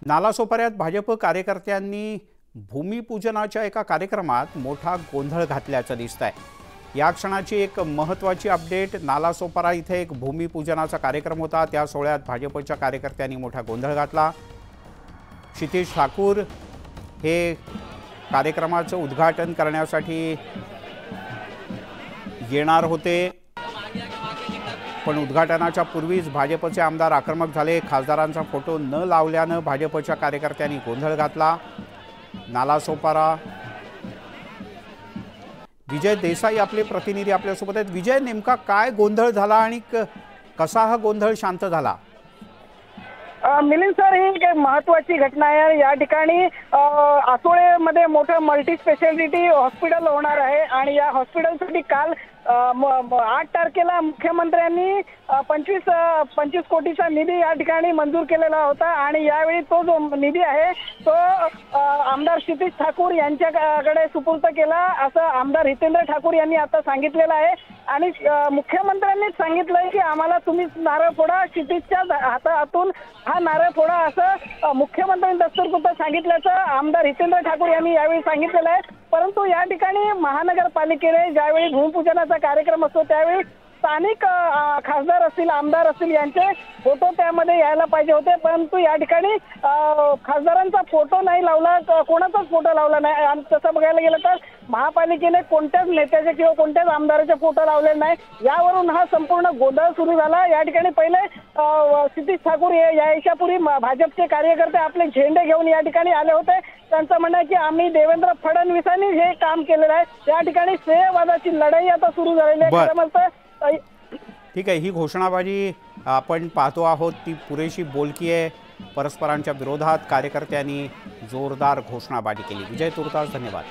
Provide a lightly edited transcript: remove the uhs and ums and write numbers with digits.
नालासोपाऱ्यात भाजप कार्यकर्त्यांनी भूमिपूजनाच्या एका कार्यक्रमात मोठा गोंधळ घातल्याचं दिसतंय। या क्षणाची एक महत्त्वाची अपडेट। नालासोपारा इथे एक भूमिपूजनाचा कार्यक्रम होता। त्या सोहळ्यात भाजपच्या कार्यकर्त्यांनी मोठा गोंधळ घातला। क्षितिज ठाकूर हे कार्यक्रमाचं उद्घाटन करण्यासाठी येणार होते, पण उद्घाटनाच्या पूर्वीच भाजपचे आमदार आक्रमक झाले। खासदारांचा फोटो न लावल्याने भाजपच्या कार्यकर्त्यांनी गोंधळ घातला। नालासोपारा विजय देसाई आपले प्रतिनिधी आपल्यासोबत आहेत। विजय, नेमका काय गोंधळ झाला आणि कसा हा गोंधळ शांत झाला? मिलिंद सर, ही एक महत्त्वाची घटना आहे। या ठिकाणी आसोळेमध्ये मोठं मल्टी स्पेशालिटी हॉस्पिटल होणार आहे आणि या हॉस्पिटलसाठी काल 8 तारखेला मुख्यमंत्र्यांनी 25 कोटीचा निधी या ठिकाणी मंजूर केलेला होता आणि यावेळी तो जो निधी आहे तो आमदार क्षितिज ठाकूर यांच्याकडे सुपूर्द केला, असं आमदार हितेंद्र ठाकूर यांनी आता सांगितलेलं आहे। आणि मुख्यमंत्र्यांनीच सांगितलंय की आम्हाला तुम्ही नारळ फोडा, क्षितिजच्या हातातून हा नारळ फोडा, असं मुख्यमंत्र्यांनी दस्तूरखुद्द सांगितल्याचं आमदार हितेंद्र ठाकूर यांनी यावेळी सांगितलेलं आहे। परंतु या ठिकाणी महानगरपालिकेने ज्यावेळी भूमिपूजनाचा कार्यक्रम असतो त्यावेळी स्थानिक खासदार असतील, आमदार असतील यांचे फोटो त्यामध्ये यायला पाहिजे होते, परंतु या ठिकाणी खासदारांचा फोटो नाही लावला, कोणाचाच फोटो लावला नाही। आणि तसं बघायला गेलं तर महापालिकेने कोणत्याच नेत्याचे किंवा कोणत्याच आमदाराचे फोटो लावले नाही। यावरून हा संपूर्ण गोंधळ सुरू झाला। या ठिकाणी पहिले क्षितिज ठाकूर यायच्यापूर्वी भाजपचे कार्यकर्ते आपले झेंडे घेऊन या ठिकाणी आले होते। त्यांचं म्हणणं आहे की आम्ही देवेंद्र फडणवीसांनी हे काम केलेलं आहे। या ठिकाणी श्रेयवादाची लढाई आता सुरू झालेली आहे। ठीक आहे, ही घोषणाबाजी आपण पाहतो आहोत ती पुरेशी बोलकी आहे। परस्परांच्या विरोधात कार्यकर्त्यांनी जोरदार घोषणाबाजी केली। विजय तुर्तास, धन्यवाद।